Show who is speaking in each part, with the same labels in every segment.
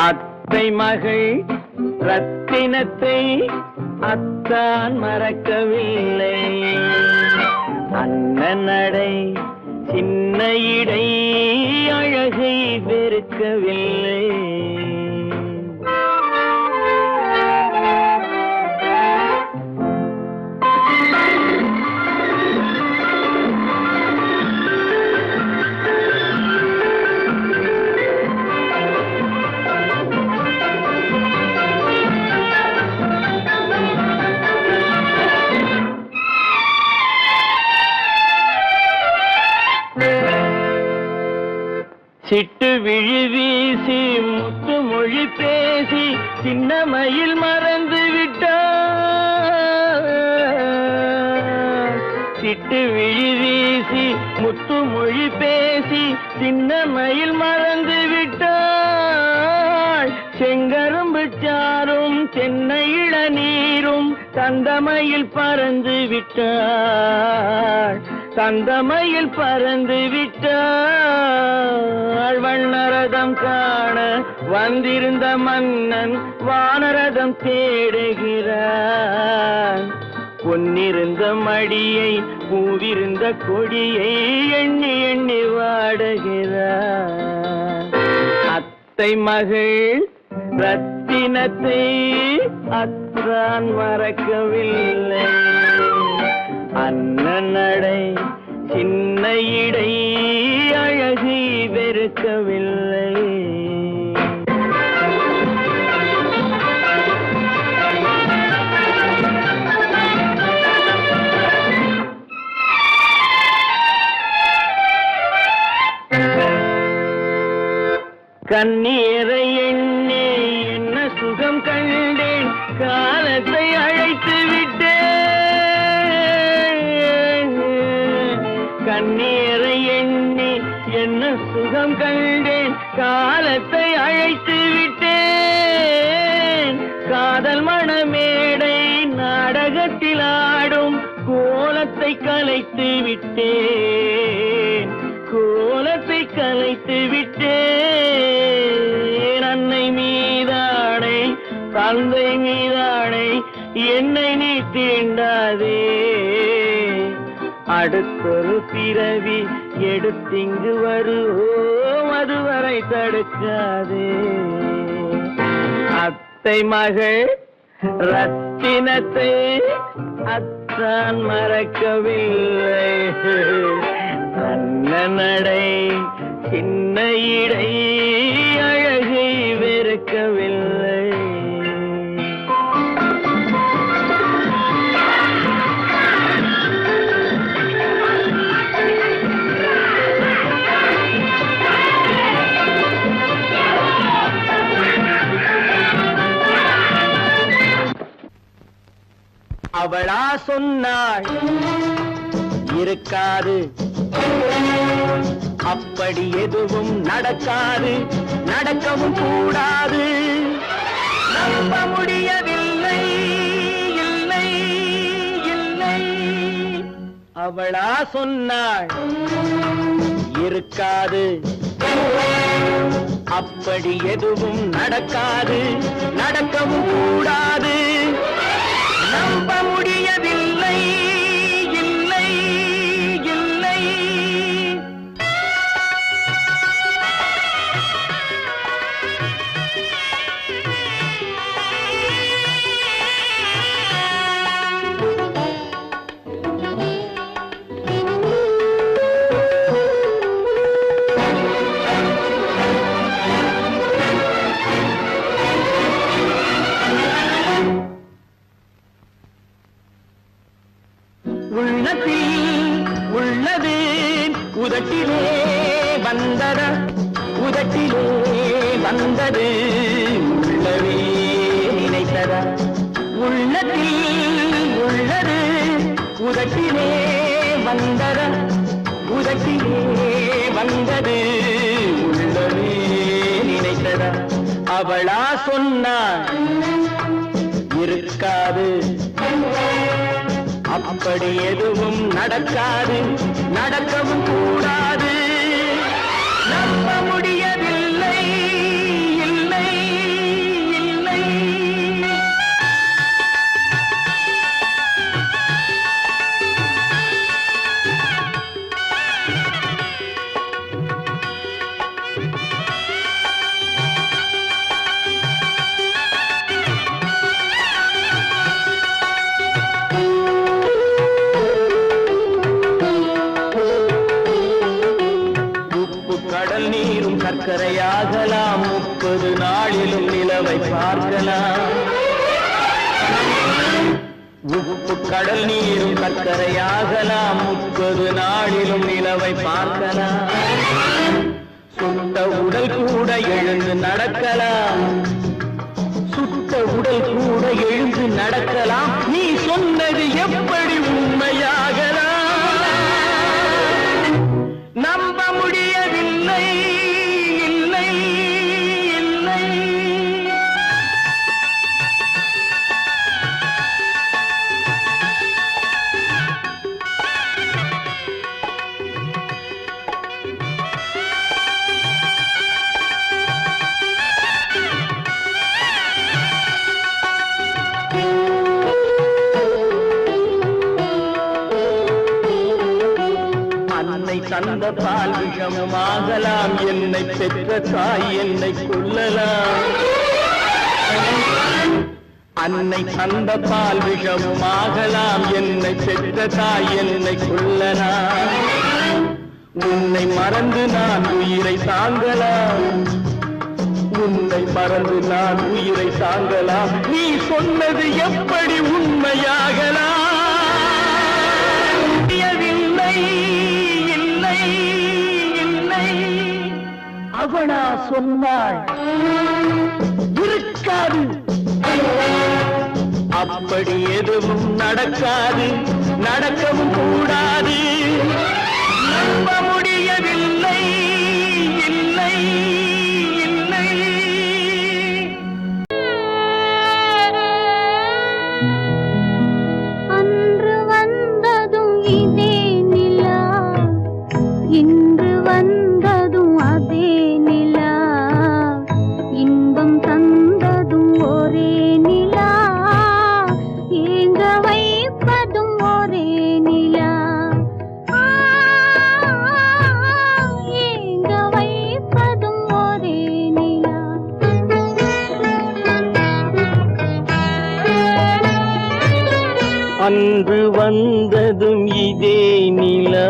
Speaker 1: அத்தை மகள் ரத்தினத்தை அத்தான் மறக்கவில்லை. அண்ணன் நடை சின்ன இடை அழகை வெறுக்கவில்லை. சிட்டு விழி வீசி முத்து மொழி பேசி சின்னமையில் மறந்து விட்டார். சிட்டு விழி வீசி முத்து மொழி பேசி சின்னமையில் மறந்து விட்டாள். செங்கரும்பு சாரும் சென்னை இளநீரும் தந்தமையில் பறந்து விட்டாள். தந்தமையில் பறந்து விட்டாள். வண்ணரதம் காண வந்திருந்த மன்னன் வானரதம் தேடுகிறான். பொன்னிருந்த மடியை பூவிருந்த கொடியை எண்ணி எண்ணி வாடுகிறான். அத்தை மகள் ரத்தினத்தை அத்தான் மறக்கவில்லை. அண்ணன் நடை சின்ன இடை அழகை வெறுக்கவில்லை. கண்ணீரை எண்ணி என்ன சுகம் கண்டேன், காலத்தை அழைத்து விட்டேன். கண்ணீரை எண்ணி என்ன சுகம் கண்டேன், காலத்தை அழைத்து விட்டேன். காதல் மணமேடை நாடகத்தில் ஆடும் கோலத்தை கலைத்து விட்டேன். கோலத்தை கலைத்து விட்டேன். அன்னை மீதானை தந்தை மீதானை என்னை நீ தீண்டாதே. அடுத்தொரு பிறவி எடுத்திங்கு வருவோம், அதுவரை தடுக்காதே. அத்தை மகள் ரத்தினத்தை அத்தான் மறக்கவில்லை. அண்ணன் நடை சின்ன இடை அழகை வெறுக்கவில்லை. அவளா சொன்னாள் இருக்காது, அப்படி எதுவும் நடக்காது, நடக்கவும் கூடாது. நம்ப முடியவில்லை, இல்லை இல்லை. அவளா சொன்னாள் இருக்காது, அப்படி எதுவும் நடக்காது, நடக்கவும் கூடாது. நம்ப முடியவில்லை, இல்லை இல்லை. உள்ளது உதட்டிலே வந்ததா, உதட்டிலே வந்தது உள்ளவே நினைத்ததா. உள்ளத்தில் உள்ளது உதட்டிலே வந்ததா, உதட்டிலே வந்தது உள்ளமே நினைத்ததா அவளா சொன்னாள் இருக்காது அப்படி எதுவும் நடக்காது நடக்கவும் கூடாது நம்ப முடியவில்லை இல்லை இல்லை கடல் நீரும் சர்க்கரையாகலாம் 30 நாளிலும் நிலவை பார்க்கலாம் உப்பு கடல் நீரும் சர்க்கரையாகலாம் 30 நாளிலும் நிலவை பார்க்கலாம் சுட்ட உடல் கூட எழுந்து நடக்கலாம் சுட்ட உடல் கூட எழுந்து நடக்கலாம் நீ சொன்னது எப்படி உண்மையாகலாம் நம்ப முடியவில்லை இல்லை இல்லை அன்னை தந்த பால் விஷமாகலாம் என்னை பெற்ற தாய் என்னை கொல்லலாம் அன்னை தந்த பால் விஷமாகலாம் என்னை பெற்ற தாய் என்னை கொல்லலாம் உன்னை மறந்து நான் உயிரை தாங்கலாம் உன்னை மறந்து நான் உயிரை தாங்கலாம் நீ சொன்னது எப்படி உண்மையாகலாம் அவனா சொன்னாள் இருக்காது அப்படி எதுவும் நடக்காது நடக்கவும் கூடாது நம்ப முடியவில்லை இல்லை இல்லை
Speaker 2: அன்று வந்ததும் இதே நிலா இன்று வந்ததும் அதே நிலா இன்பம் தந்ததும் ஒரே நிலா ஏங்க வைப்பதும் ஒரே நிலா ஏங்க வைப்பதும் ஒரே நிலா
Speaker 1: அன்று வந்ததும் இதே நிலா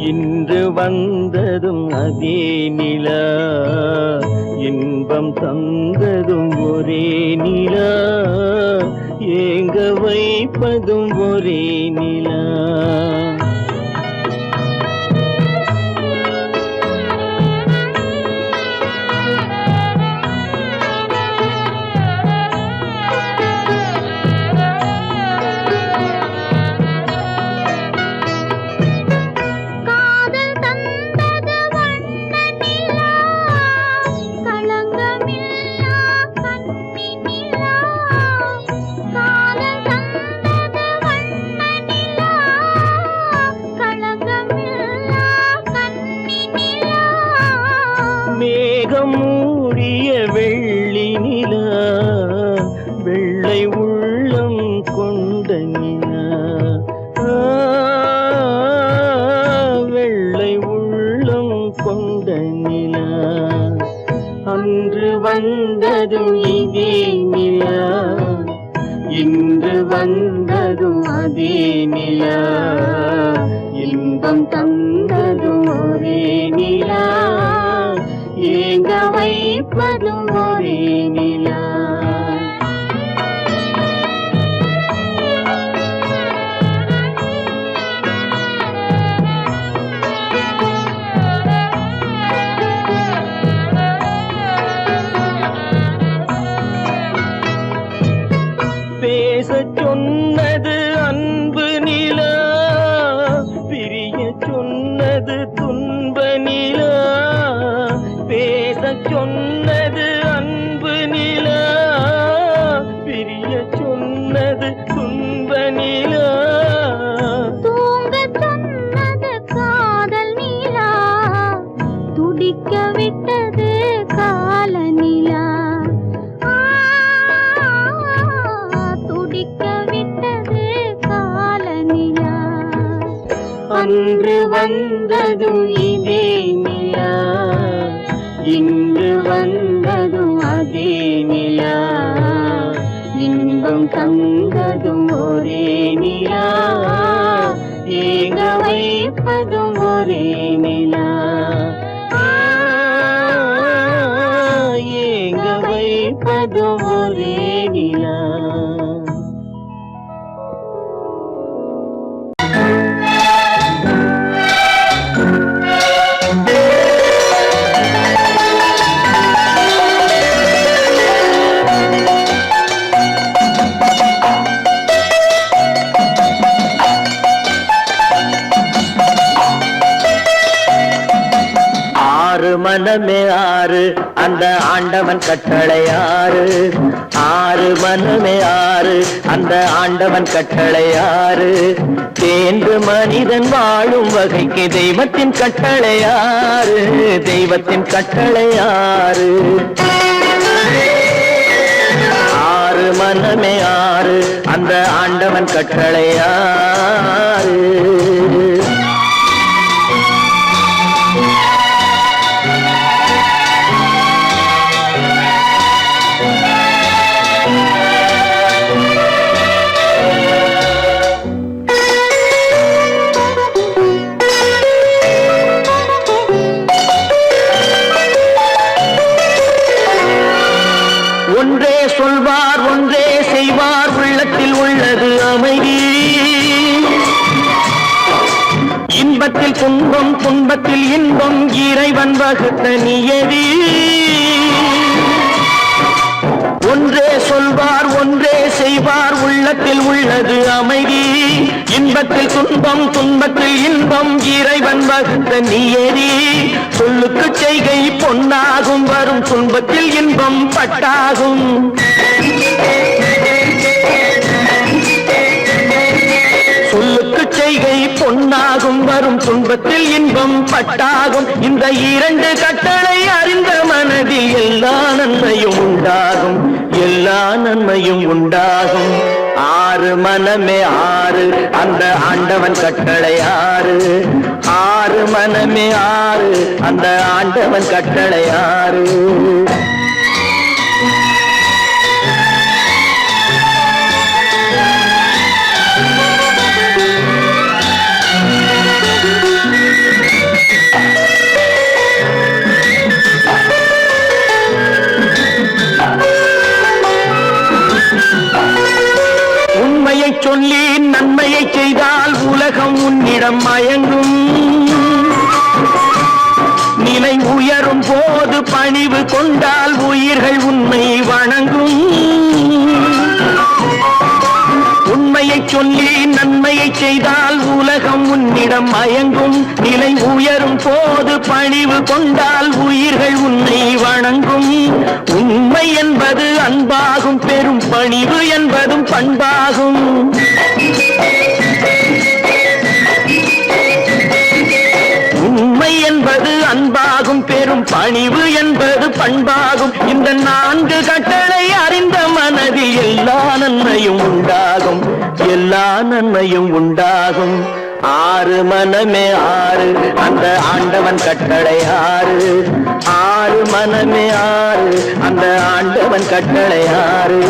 Speaker 1: இன்று வந்ததும் அதே நிலா இன்பம் தந்ததும் ஒரே நிலா ஏங்க வைப்பதும் ஒரே நிலா மேகம் மூடிய வெள்ளி நிலா வெள்ளை உள்ளம் கொண்ட நிலா வெள்ளை உள்ளம் கொண்ட நிலா அன்று வந்ததும் இதே நிலா இன்று வந்ததும் அதே நிலா இன்பம் தந்ததும் ஒரே நிலா ஏங்க வைப்பதும் ஒரே நிலா பேசச் சொன்னது அன்பு நிலா பிரிய சொன்னது துன்ப சொன்னது அன்பு நிலா, பிரிய சொன்னது துன்ப நிலா.
Speaker 2: தூங்க சொன்னது காதல் நிலா, துடிக்க விட்டது கால நிலா. துடிக்க விட்டது கால நிலா.
Speaker 1: அன்று வந்ததும் இதே நிலா, இன்று வந்ததும் அதே நிலா. இன்பம் தந்ததும் ஒரே நிலா, ஏங்க வைப்பதும் ஒரே நிலா. ஏங்க வைப்பதும் ஒரே நிலா. மனமே ஆறு, அந்த ஆண்டவன் கட்டளை ஆறு. ஆறு மனமே ஆறு, அந்த ஆண்டவன் கட்டளை ஆறு. தேர்ந்து மனிதன் வாழும் வகைக்கு தெய்வத்தின் கட்டளை ஆறு. தெய்வத்தின் கட்டளை ஆறு. ஆறு மனமே ஆறு, அந்த ஆண்டவன் கட்டளை ஆறு. ஒன்றே சொல்வார் ஒன்றே செய்வார், உள்ளத்தில் உள்ளது அமைதி. இன்பத்தில் துன்பம் துன்பத்தில் இன்பம், இறைவன் வகுத்த நியதி. ஒன்றே சொல்வார் ஒன்றே செய்வார், உள்ளத்தில் உள்ளது அமைதி. இன்பத்தில் துன்பம் துன்பத்தில் இன்பம், இறைவன் வகுத்த நியதி. சொல்லுக்கு செய்கை பொன்னாகும், வரும் துன்பத்தில் இன்பம் பட்டாகும். சொல்லுக்கு செய்கை பொன்னாகும், வரும் துன்பத்தில் இன்பம் பட்டாகும். இந்த இரண்டு கட்டளை அறிந்த மனதில் எல்லா நன்மையும் உண்டாகும். எல்லா நன்மையும் உண்டாகும். ஆறு மனமே ஆறு, அந்த ஆண்டவன் கட்டளை ஆறு. ஆறு மனமே ஆறு, அந்த ஆண்டவன் கட்டளை ஆறு. உண்மையை சொல்லி நன்மையை செய்தால் உலகம் உன்னிடம் மயங்கும். நிலை உயரும் போது பணிவு கொண்டால் உயிர்கள் உன்னை வணங்கும். உண்மையை சொல்லி நன்மையை செய்தால் உலகம் உன்னிடம் மயங்கும். நிலை உயரும் போது பணிவு கொண்டால் உயிர்கள் உன்னை வணங்கும். உண்மை என்பது அன்பாகும், பெரும் பணிவு என்பதும் பண்பாகும். உண்மை என்பது அன்பாகும், பெரும் பணிவு என்பது பண்பாகும். இந்த நான்கு கட்டளை அறிந்த மனதில் எல்லா நன்மையும் உண்டாகும். எல்லா நன்மையும் உண்டாகும். ஆறு மனமே ஆறு, அந்த ஆண்டவன் கட்டளை ஆறு. ஆறு மனமே ஆறு, அந்த ஆண்டவன் கட்டளை ஆறு.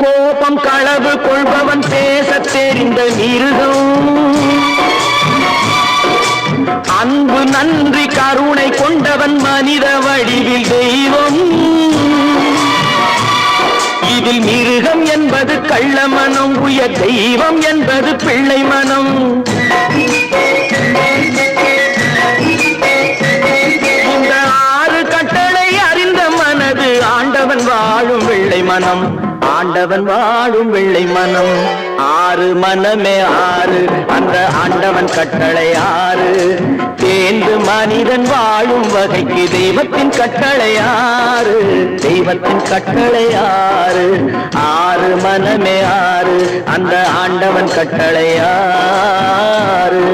Speaker 1: கோபம் களவு கொள்பவன் பேச தெரிந்த மிருகம். அன்பு நன்றி கருணை கொண்டவன் மனித வடிவில் தெய்வம். இதில் மிருகம் என்பது கள்ள மனம், உயர் தெய்வம் என்பது பிள்ளை மனம். இந்த 6 கட்டளை அறிந்த மனது ஆண்டவன் வாழும் வெள்ளை மனம், ஆண்டவன் வாழும் வெள்ளை மனம். 6 மனமே 6, அந்த ஆண்டவன் கட்டளை 6. தேர்ந்து மனிதன் வாழும் வகைக்கு தெய்வத்தின் கட்டளை 6, தெய்வத்தின் கட்டளை 6. 6 மனமே 6, அந்த ஆண்டவன் கட்டளை 6.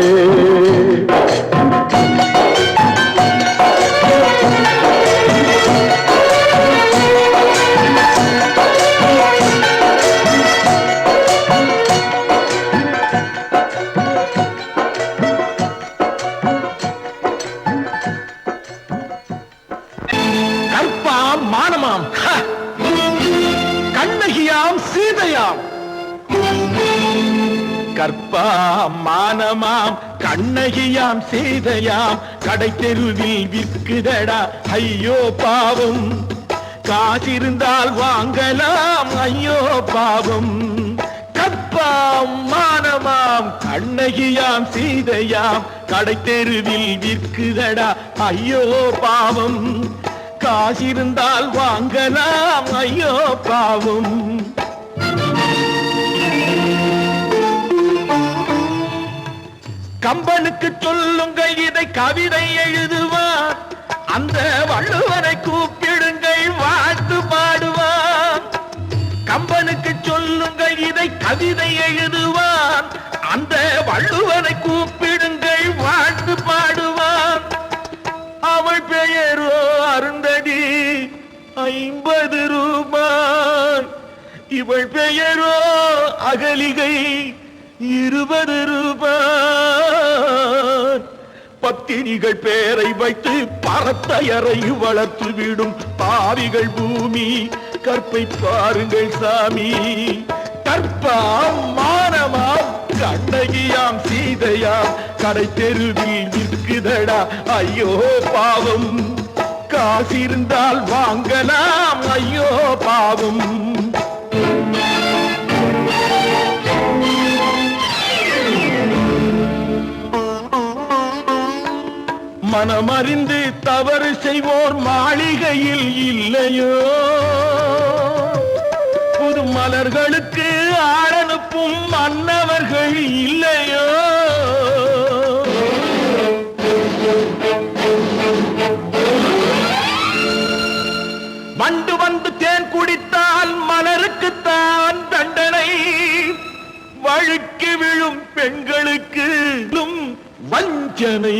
Speaker 3: மானமாம், கண்ணகியாம் சீதையாம். கற்பாம் மானமாம் கண்ணகியாம் சீதையாம், கடை தெருவில் விற்குதடா ஐயோ பாவம். காசிருந்தால் வாங்கலாம் ஐயோ பாவம். கற்பாம் மானமாம் கண்ணகியாம் சீதையாம், கடை தெருவில் விற்குதடா ஐயோ பாவம். காசிருந்தால் வாங்கலாம் ஐயோ பாவம். கம்பனுக்கு சொல்லுங்கள் இதை கவிதை எழுதுவார், அந்த வள்ளுவரை கூப்பிடுங்கள் வாழ்த்து பாடுவார். கம்பனுக்கு சொல்லுங்கள் இதை கவிதை எழுதுவார், அந்த வள்ளுவரை கூப்பிடுங்கள் வாழ்த்து பாடுவார். அவள் பெயரோ அருந்ததி 50 ரூபாய், இவள் பெயரோ அகலிகை 20 ரூபாய். பத்தினிகள் பேரை வைத்து பரத்தையரை வளர்த்து விடும் பாவிகள் பூமி, கற்பை பாருங்கள் சாமி. கற்பாம் மானமாம் கண்ணகியாம் சீதையாம், கடை தெருவில் விற்குதடா ஐயோ பாவம். காசிருந்தால் வாங்கலாம் ஐயோ பாவம். மனமறிந்து தவறு செய்வோர் மாளிகையில் இல்லையோ, புது மலர்களுக்கு ஆளனுப்பும் மன்னவர்கள் இல்லையோ. வண்டு வந்து தேன் குடித்தால் மலருக்குத்தான் தண்டனை, வழுக்கி விழும் பெண்களுக்கு வஞ்சனை.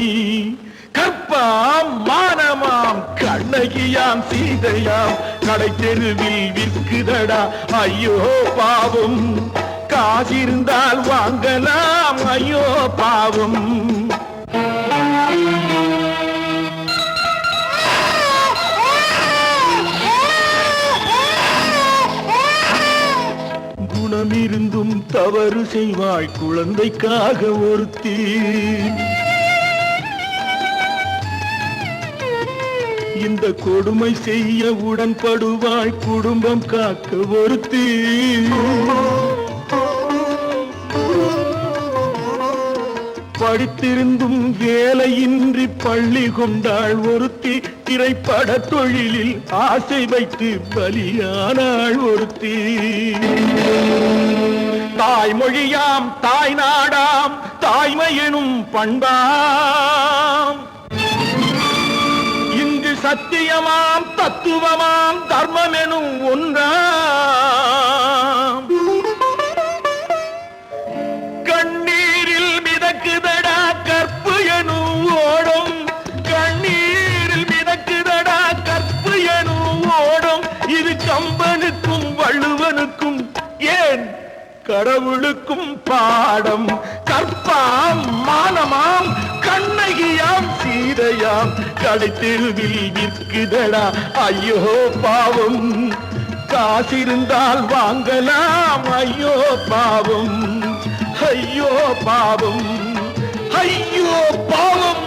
Speaker 3: கற்பாம் மானமாம் கண்ணகியாம் சீதையாம், கடை தெருவில் விற்குதடா ஐயோ பாவம். காசிருந்தால் வாங்கலாம் ஐயோ பாவம். குணமிருந்தும் தவறு செய்வாய் குழந்தைக்காக ஒருத்தி, இந்த கொடுமை செய்ய உடன்படுவாய் குடும்பம் காக்க ஒருத்தி. படித்திருந்தும் வேலையின்றி பள்ளி கொண்டாள் ஒருத்தி, திரைப்பட தொழிலில் ஆசை வைத்து பலியானாள் ஒருத்தி. தாய்மொழியாம் தாய் நாடாம் தாய்மையெனும் பண்பாம், சத்தியமாம் தத்துவமாம் தர்மம் எனும் ஒன்றாம். கண்ணீரில் மிதக்குதடா கற்பு எனும் ஓடும், கண்ணீரில் மிதக்குதடா கற்பு எனும் ஓடும். இது கம்பனுக்கும் வள்ளுவனுக்கும் ஏன் கடவுளுக்கும் பாடம். கற்பாம் மானமாம் கண்ணகியாம் சீதையாம், கடை தெருவில் விற்குதடா ஐயோ பாவம். காசிருந்தால் வாங்கலாம் ஐயோ பாவம். ஐயோ பாவம், ஐயோ பாவம்.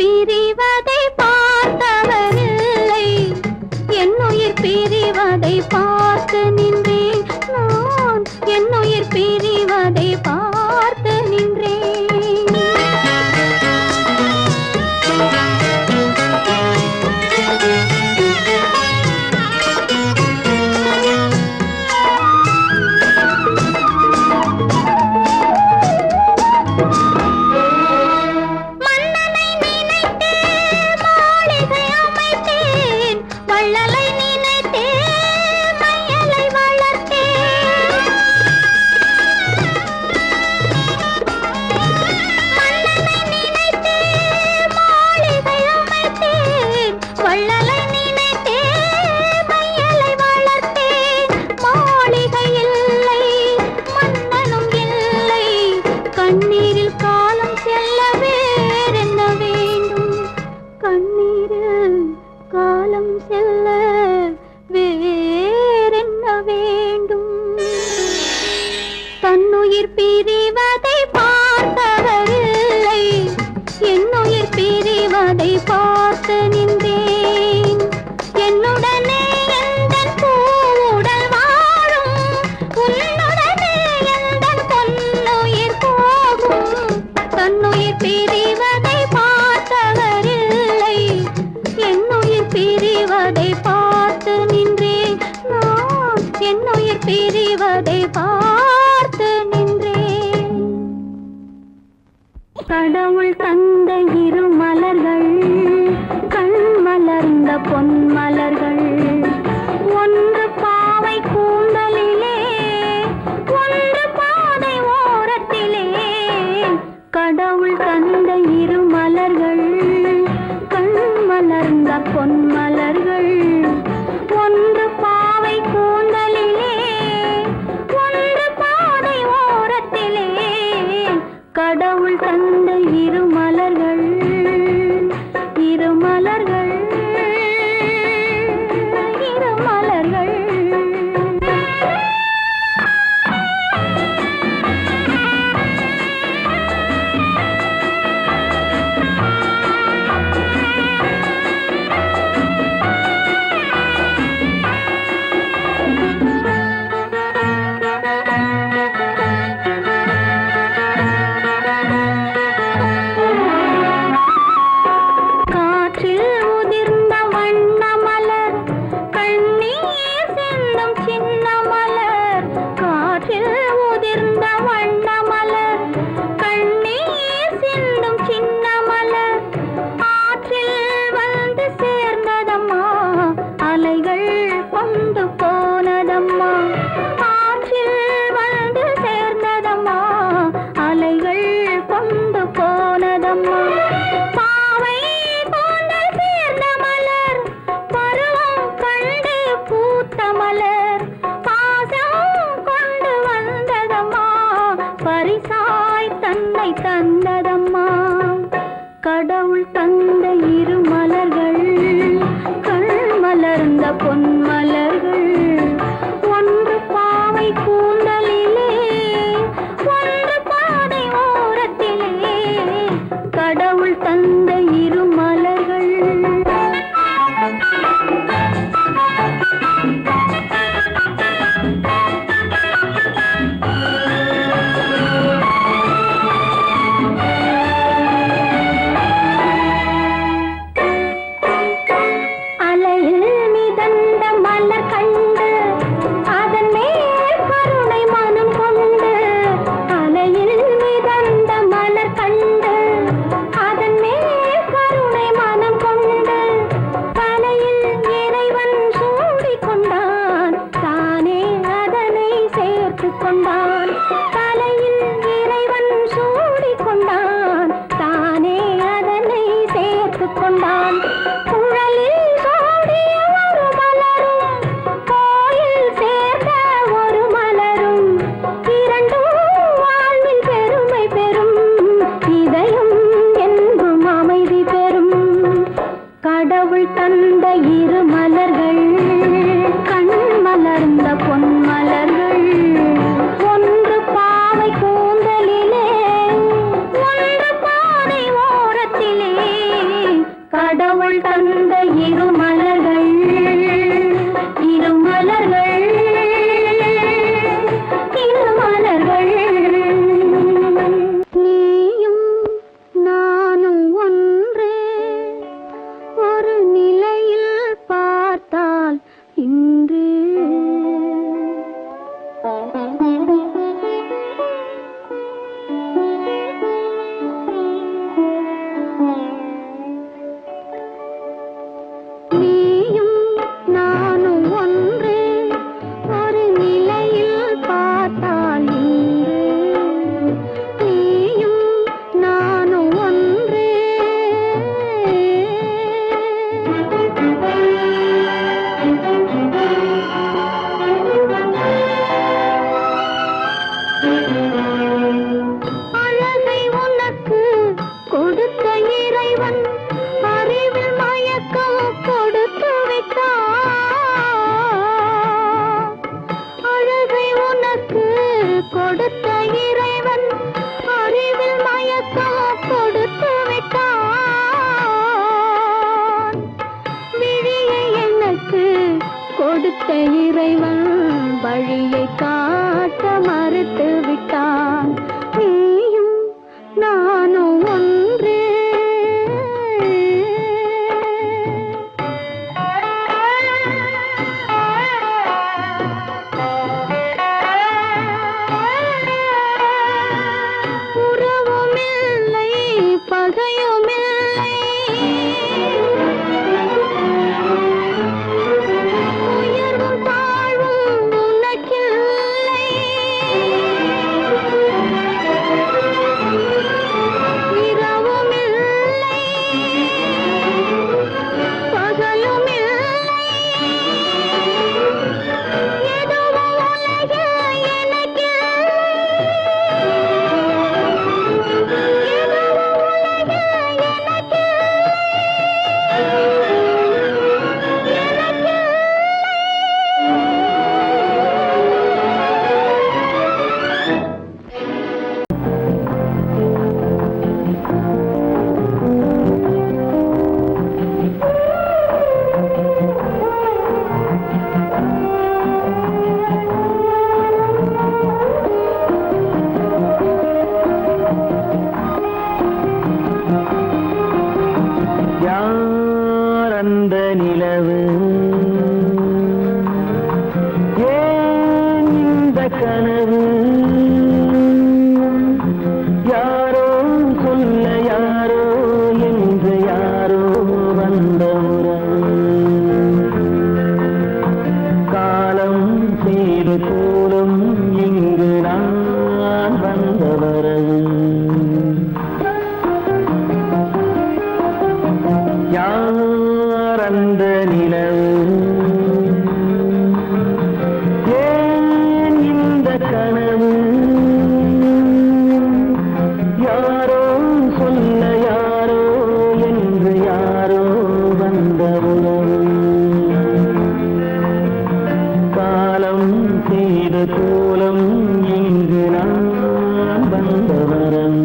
Speaker 2: பிரிவதை பார்த்தவரில்லை, என்னுயிர் பிரிவதை பார்த்து நின்றேன் நான், என்னுயிர் பிரிவதை பார்த்து நின்றேன். கண்ணீரில் காலம் செல்ல வேறென்ன வேண்டும், கண்ணீரில் காலம் செல்ல வேறென்ன வேண்டும். தன்னுயிர் பிரிவதை பார்த்தவரில்லை, என்னுயிர் பிரிவதை பார்த்து நின்றேன். என்னுடனே எந்தன் பூவுடல் வாழும், உன்னுடனே எந்தன் பொன்னுயிர் போகும். தன்னுயிர் பிரிவதை பார்த்தவரில்லை, என்னுயிர் பிரிவதை பார்த்து நின்றேன் நான், என்னுயிர் பிரிவதை பார்த்து நின்றேன். கடவுள் தந்த இரு மலர்கள், கண் மலர்ந்த பொன் மலர்கள், ஒன்று பாவை கூந்தலிலே, ஒன்று பாதை ஓரத்திலே. கடவுள் தந்த இரு மலர்கள், கண் மலர்ந்த பொன் மலர்கள், ஒன்று பாவை கூந்தலிலே, ஒன்று பாதை ஓரத்திலே. கடவுள் தந்த இரு மலர்கள், இரு மலர்கள், இரு மலர்கள். காற்றில் உதிர்ந்த வண்ண மலர், கண்ணீர் சிந்தும் சின்ன மலர். காற்றில் உதிர்ந்த வண்ண மலர், கண்ணீர் சிந்தும் சின்ன மலர். ஆற்றில் வந்து சேர்ந்ததம்மா, அலைகள் கொண்டு போனதம்மா. ஆற்றில் வந்து சேர்ந்ததம்மா, அலைகள் கொண்டு போனதம்மா. பாவை கூந்தல் சேர்ந்த மலர், பருவம் கண்டு பூத்த மலர். பாசம் கொண்டு வந்ததம்மா, பரிசாய் தன்னை தந்ததம்மா. கடவுள் தந்த இரு மலர்கள், கண் மலர்ந்த பொன் மலர்கள், ஒன்று பாவை கூந்தலிலே, ஒன்று பாதை ஓரத்திலே. கடவுள் தந்த இரு மலர்கள். அலையில் மிதந்த மலர் கண்டு, அதன் மேல் கருணை மனம் கொண்டு. அலையில் மிதந்த மலர் கண்டு, அதன் மேல் கருணை மனம் கொண்டு. தலையில் இறைவன் சூடிக் கொண்டான், தானே அதனை சேர்த்து கொண்டான். தலையில் இறைவன் சூடிக் கொண்டான், தானே அதனை சேர்த்து கொண்டான். குழலில் சூடிய ஒரு மலரும், கோயில் சேர்ந்த ஒரு மலரும், இரண்டும் வாழ்வில் பெருமை பெறும், இதயம் என்றும் அமைதி பெறும். கடவுள் தந்த இரு மலர்கள், கண் மலர்ந்த பொன் மலர்கள், ஒன்று பாவை கூந்தலிலே, ஒன்று பாதை ஓரத்திலே. படைத்த இறைவன் வழியை காட்ட மறுத்து விட்டான். நீயும் நானும் ஒன்றே. உறவுமில்லை பகையுமில்லை, உயர்வும் தாழ்வும் உனக்கில்லை. இரவுமில்லை பகலுமில்லை, எதுவும் உலகில் எனக்கில்லை.
Speaker 1: யார் அந்த நிலவு, ஏன் இந்த கனவு, யாரோ சொல்ல யாரோ என்று யாரோ வந்த உறவு, காலம் செய்து கூடும் இங்கு நான் வந்த வரவு. யார் அந்த நிலவு, ஏன் இந்த கனவு, யாரோ சொல்ல யாரோ என்று யாரோ வந்த உறவு, காலம் செய்த கோலம் இங்கு நான் வந்த வரம்.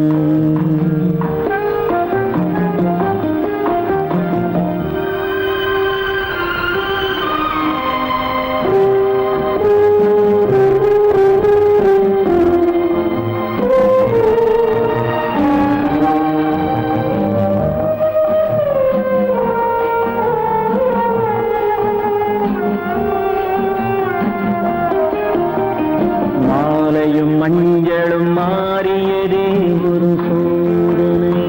Speaker 1: மாலையும் மஞ்சளும் மாறியதே ஒரு சோதனை,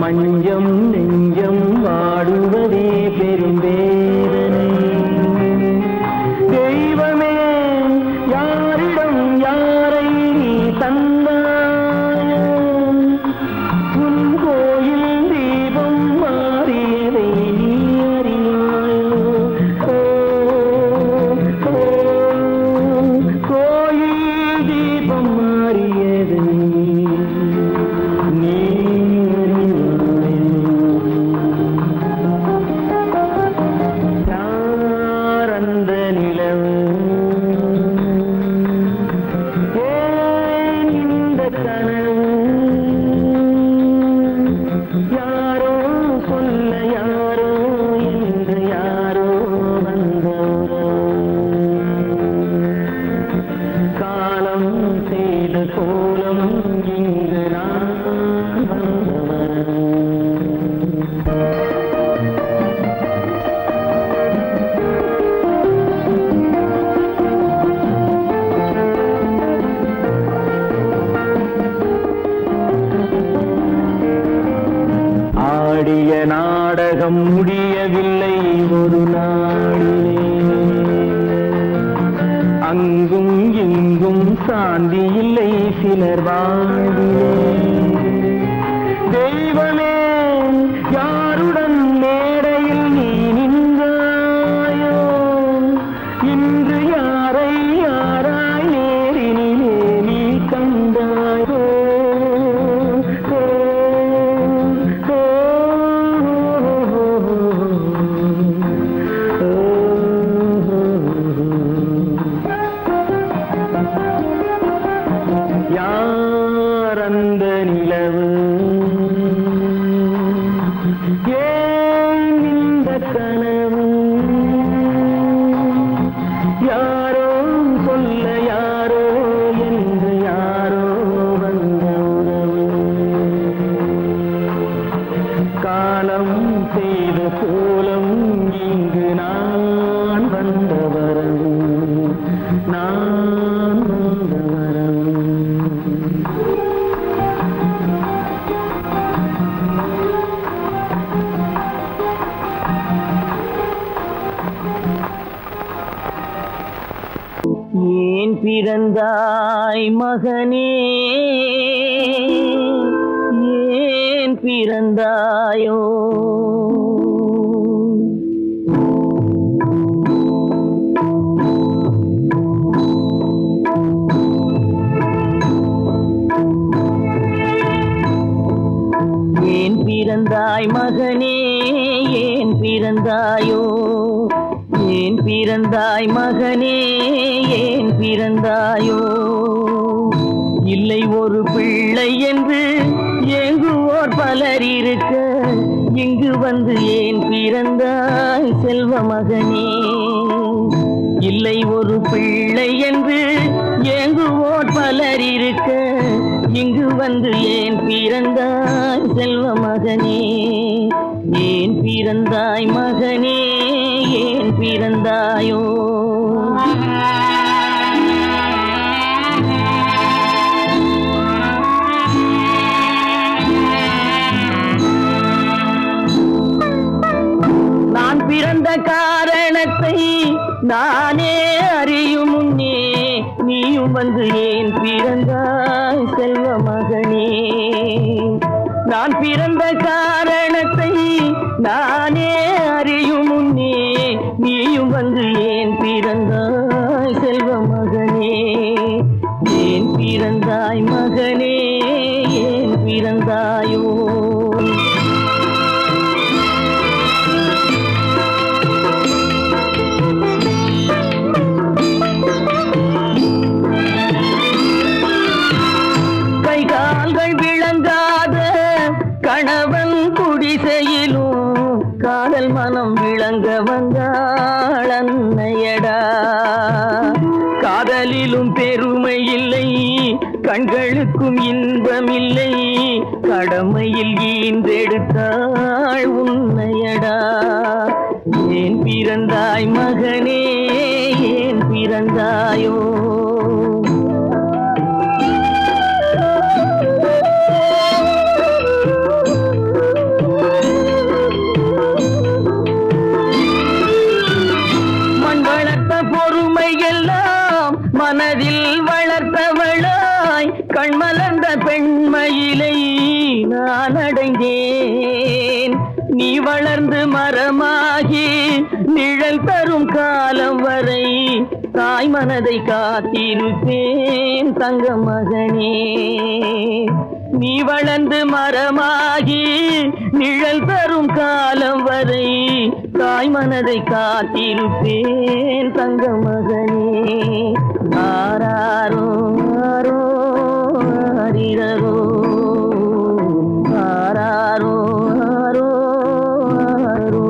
Speaker 1: மஞ்சம் நெஞ்சம் வாடுவதே பெரும் வேதனை. தெய்வமே யாரிடம் யாரை நீ தந்தாயோ, உன் கோயில் தீபம் மாறியதை நீ அறியாயோ. கோயில் தீபம் மாறியது நீ அறிவாயோ. யார் அந்த நிலவு, ஏன் இந்த கனவு, யாரோ சொல்ல யாரோ என்று யாரோ வந்த உறவு, காலம் செய்த கோலம் இங்கு நான் வந்தவன். ஆடிய நாடகம் முடியவில்லை ஒரு நாளிலே, அங்கும் இங்கும் சாந்தி இல்லை சிலர் வாழ்விலே. தெய்வமே யாருடன் மேடையில் நீ நின்றாயோ, இன்று யாரை யாராய் நேரினிலே நீ கண்டாயோ. யார் அந்த பிறந்தாய் மகனே ஏன் பிறந்தாயோ ஏன் பிறந்தாய் மகனே ஏன் பிறந்தாயோ ஏன் பிறந்தாய் மகனே ஏன் பிறந்தாயோ இல்லை ஒரு பிள்ளை என்று ஏங்குவோர் பலர் இருக்க இங்கு வந்து ஏன் பிறந்தாய் செல்வ மகனே இல்லை ஒரு பிள்ளை என்று ஏங்குவோர் பலர் இருக்க இங்கு வந்து ஏன் பிறந்தாய் செல்வ மகனே ஏன் பிறந்தாய் மகனே ஏன் பிறந்தாயோ நான் பிறந்த காரணத்தை நானே அறியும் முன்னே நீயும் வந்து ஏன் பிறந்தாய் செல்வ மகனே நான் பிறந்த காரணத்தை நானே அறியும் முன்னே நீயும் வந்து ஏன் பிறந்தாய் செல்வ மகனே ஏன் பிறந்தாய் மகனே ஏன் பிறந்தாயோ கணவன் குடிசையிலும் காதல் மனம் விளங்க வந்தாள் அன்னையடா காதலிலும் பெருமை இல்லை கண்களுக்கும் இன்பமில்லை கடமையில் ஈந்தெடுத்தாள் உன்னையடா ஏன் பிறந்தாய் மகனே ஏன் பிறந்தாயோ மனதில் வளர்த்தவளாய் கண்மலர்ந்த பெண்மயிலை நான் அடைந்தேன் நீ வளர்ந்து மரமாகி நிழல் தரும் காலம் வரை தாய் மனதை காத்திருப்பேன் தங்க மகனே நீ வளர்ந்து மரமாகி நிழல் தரும் காலம் வரை தாய் மனதை காத்திருப்பேன் தங்க மகனே ஆராரோ ஆரோ ஆரிரரோ ஆராரோ ஆரோ ஆரோ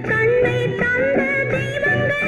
Speaker 2: கண்ணை தந்த தெய்வங்களே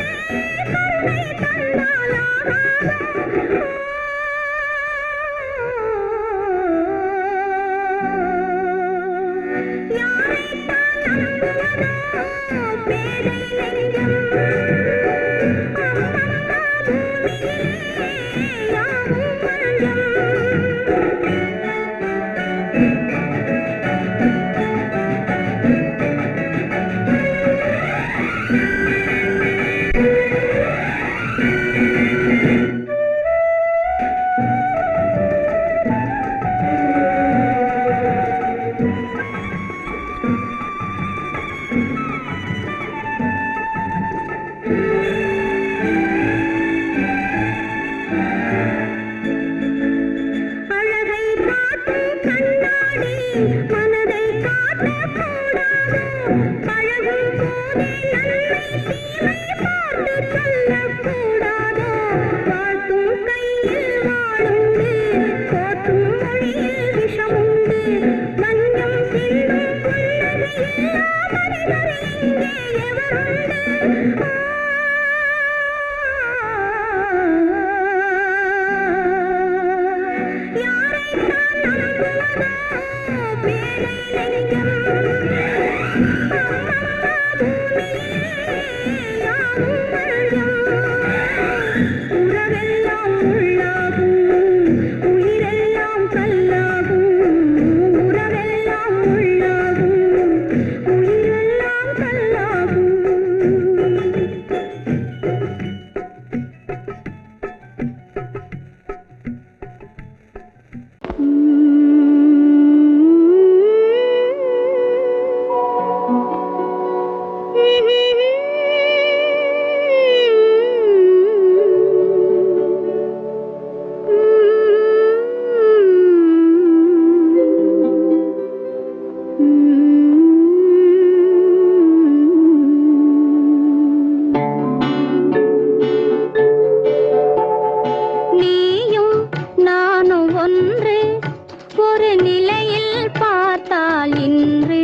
Speaker 2: நிலையில் பார்த்தால் இன்று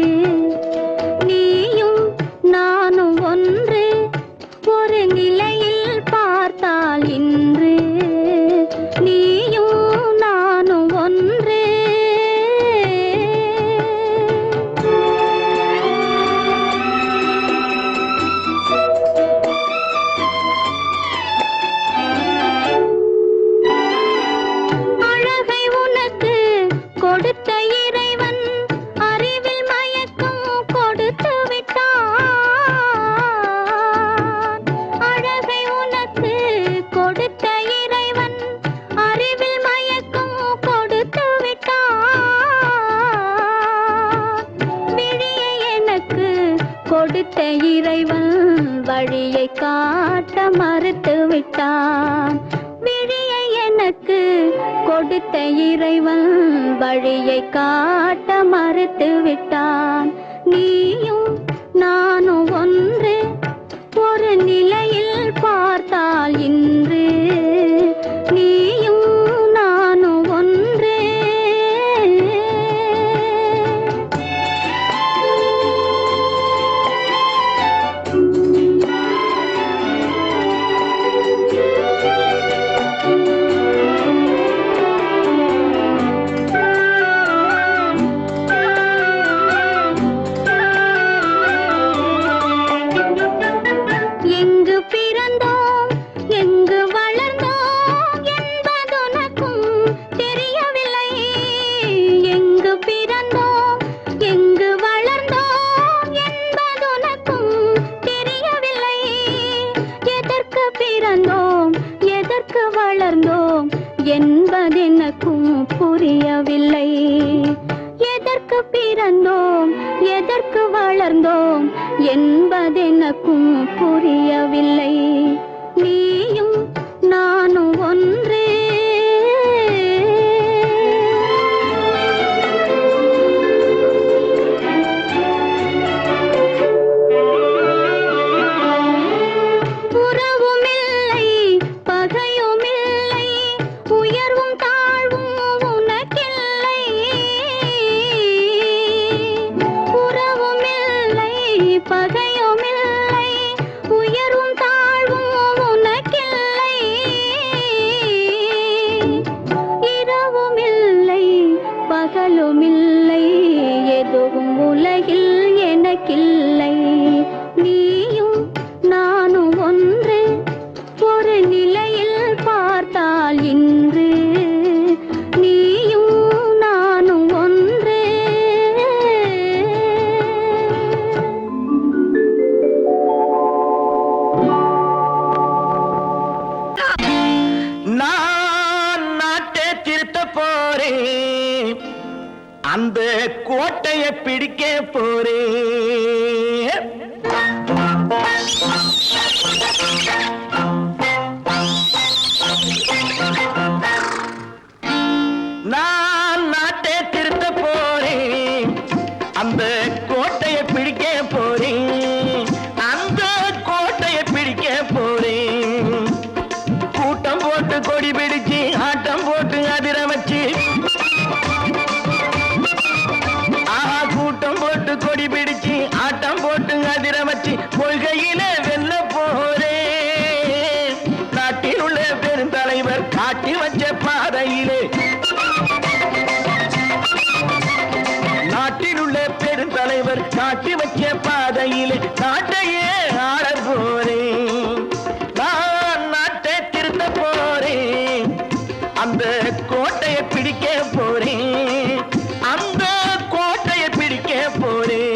Speaker 2: நீயும் நானும் ஒன்று. ஒரு நிலையில் பார்த்தால் இன்று நீயும் நானும் ஒன்று. அழகை உனக்கு கொடுத்த இறைவன் அறிவில் மயக்கம் கொடுத்து விட்டான். அழகை உனக்கு கொடுத்த இறைவன் அறிவில் மயக்கம் கொடுத்து விட்டான். விழியை எனக்கு கொடுத்த இறைவன் வழியை காட்ட மறுத்து விட்டான். விழியை எனக்கு கொடுத்த இறைவன் வழியை காட்ட மறுத்து விட்டான். நீயும் நானும் ஒன்று. ஒரு நிலையில் பார்த்தால் இன்று நீயும் நானும் ஒன்று. எங்கு பிறந்தோம் எங்கு வளர்ந்தோம் என்பதுனக்கும் தெரியவில்லை. எங்கு பிறந்தோம் எங்கு வளர்ந்தோம் என்பதுனக்கும் தெரியவில்லை. எதற்கு பிறந்தோம் எதற்கு வளர்ந்தோம் என்பதெனக்கும் புரியவில்லை. எதற்கு பிறந்தோம் எதற்கு வளர்ந்தோம் என்பதெனக்கும் புரியவில்லை. நீயும் நானும் ஒன்றே. உறவுமில்லை பகையுமில்லை உயர்வும் தாழ்வும் உனக்கில்லை. உறவுமில்லை பகையுமில்லை உயர்வும் தாழ்வும் உனக்கில்லை. இரவுமில்லை பகலுமில்லை எதுவும் உலகில் எனக்கில்லை. நீயும் நானும் ஒன்று. ஒரு நிலையில் பார்த்தால் இன்று நீயும் நானும் ஒன்று.
Speaker 3: நான் நாட்டை திருத்த போறேன், அந்த கோட்டையை பிடிக்க போறேன். நான் நாட்டை திருத்த போறேன், அந்த கோட்டையை பிடிக்க போறேன். அந்த கோட்டையை பிடிக்க போறேன். கூட்டம் போட்டு கொடி பிடிச்சு ஆட்டம் போட்டு அதிர வச்சு, கூட்டம் போட்டு கொடி பிடிச்சு ஆட்டம் போட்டு அதிர வச்சு கொள்கையில வெல்ல போறேன். நாட்டில் உள்ள பெருந்தலைவர் காட்டி வச்ச பாதையிலே, நாட்டில் உள்ள பெருந்தலைவர் காட்டி வச்ச பாதையிலே நாட்டையே ஆள போறேன். நான் நாட்டை திருத்த போறேன், அந்த கோட்டையை பிடிக்க போறேன். அந்த கோட்டையை பிடிக்க போறேன்.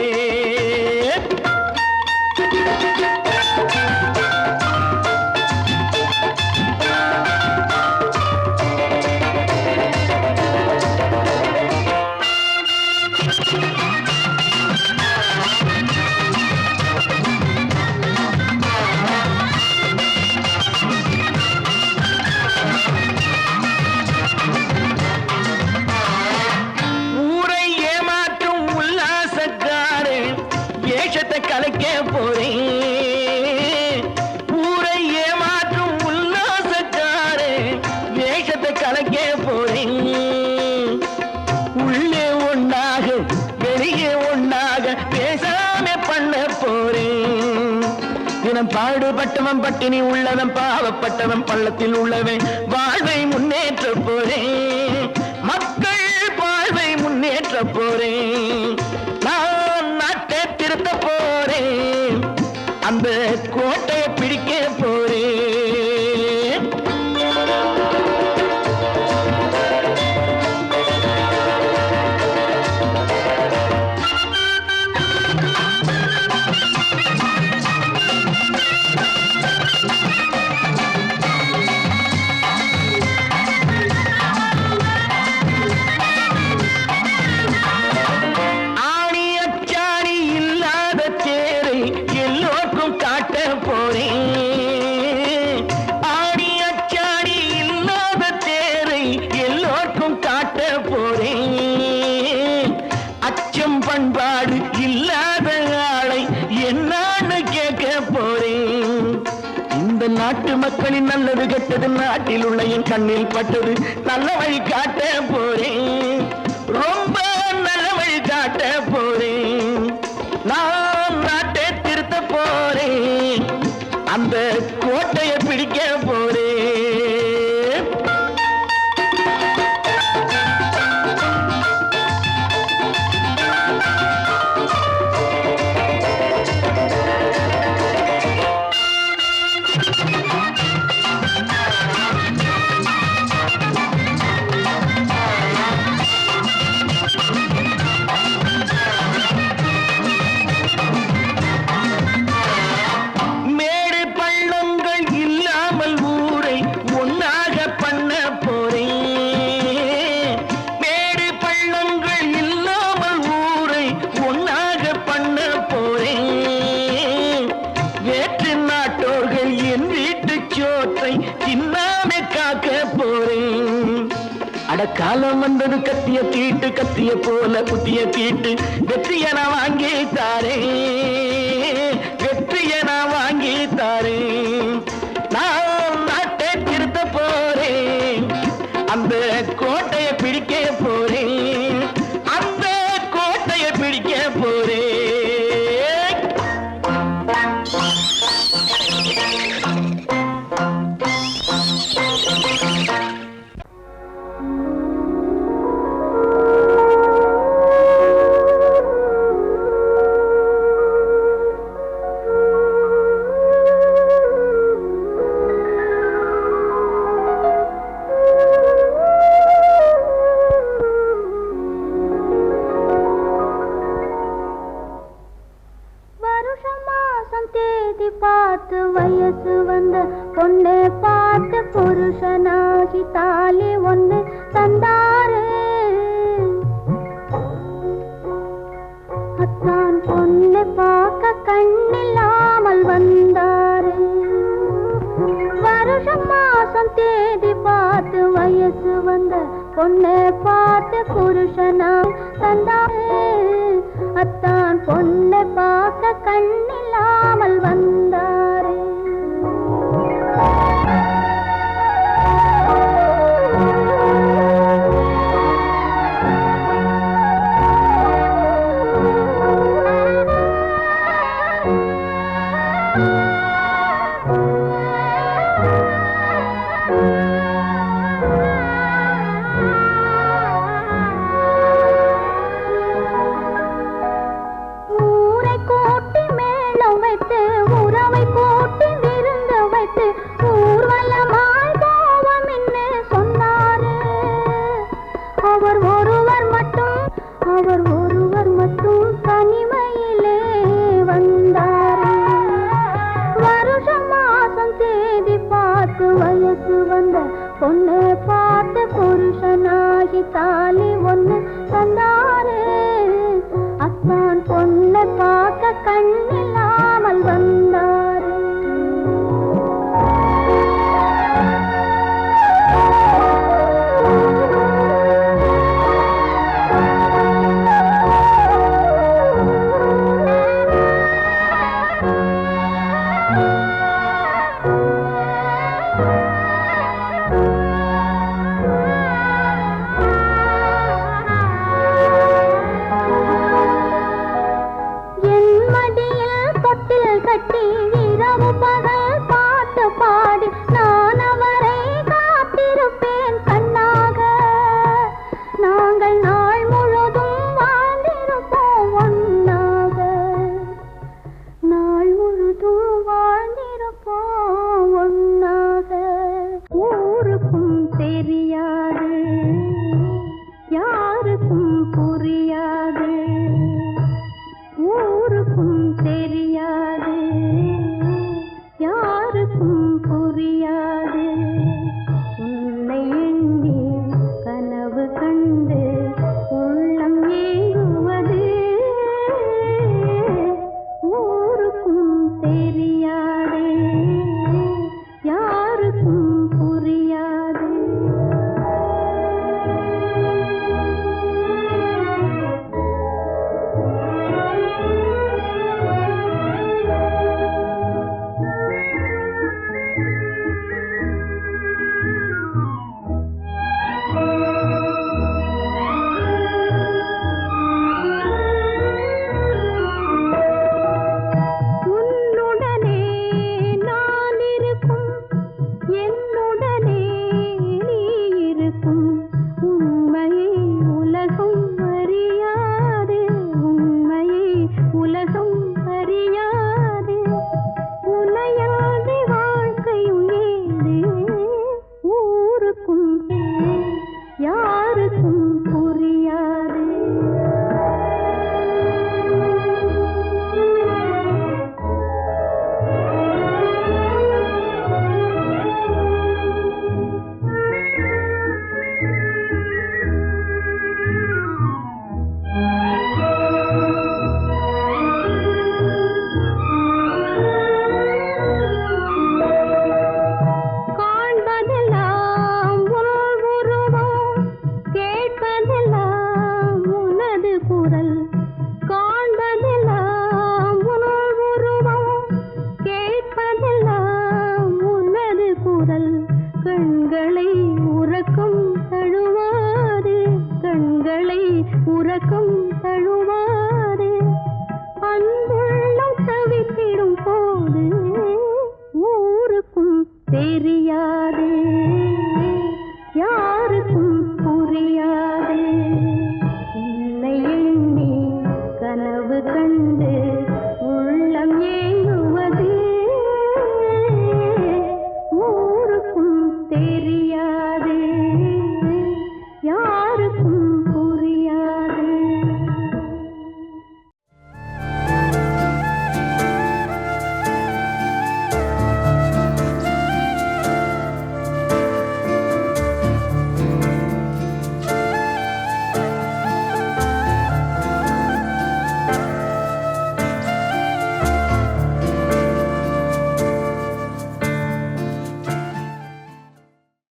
Speaker 3: கலைக்க போறேன். ஊரை ஏமாற்றும் உல்லாசக்காரே வேஷத்தை கலைக்க போறேன். உள்ளே ஒன்னா தினம் பாடுபட்டவன் பட்டினி உள்ளவன் பாவப்பட்டவன் பள்ளத்தில் உள்ளவன் வாழ்வை முன்னேற்ற போறேன் மக்கள் வாழ்வை முன்னேற்ற போறேன் நான் நாட்டை திருத்த போறேன் அந்த கோட்டையை பிடிக்க போறேன் பண்பாடு இல்லாத ஆளை என்னான்னு கேட்க போறேன் இந்த நாட்டு மக்களின் நல்லது கெட்டது நாட்டில் உள்ள என் கண்ணில் பட்டது நல்ல வழி காட்ட போறேன் ரொம்ப நல்ல வழி காட்ட போறேன் நான் நாட்டை திருத்த போறேன் அந்த கோட்டையை பிடிக்க போறேன் காலம் வந்தது கத்திய தீட்டு கத்திய போல குத்திய தீட்டு வெற்றிய நான் வாங்கி தாரே வெற்றிய நான் வாங்கி தாரே நான் நாட்டை திருத்த போறேன் அந்த கோட்டையை பிடிக்க போறேன் அந்த கோட்டையை பிடிக்க போறேன்
Speaker 2: ஊரை கூட்டி மேளம் வைத்து உறவை புரியாது ஊருக்கும் தெரியாது யாருக்கும் புரியாது உன்னை எண்ணி கனவு கண்டு உள்ளம் ஏங்குவது ஊருக்கும் தெரியாது யாருக்கும் புரியாது உன்னுடனே நான் இருக்கும் என்னுடனே நீ இருக்கும் உண்மையை உலகம் அறியாது உண்மையை உலகம் அறியாது உன்னையாதி வாழ்க்கையும் ஏது ஊருக்கும் யாருக்கும் புரியாது காண்பதெல்லாம் உன் உருவம் கேட்பதெல்லாம் உனது குரல் காண்பதெல்லாம் உன் உருவம் கேட்பதெல்லாம் உனது குரல் கண்களை உறக்கம் தழுவாது கண்களை உறக்கம் தழுவாது அந்த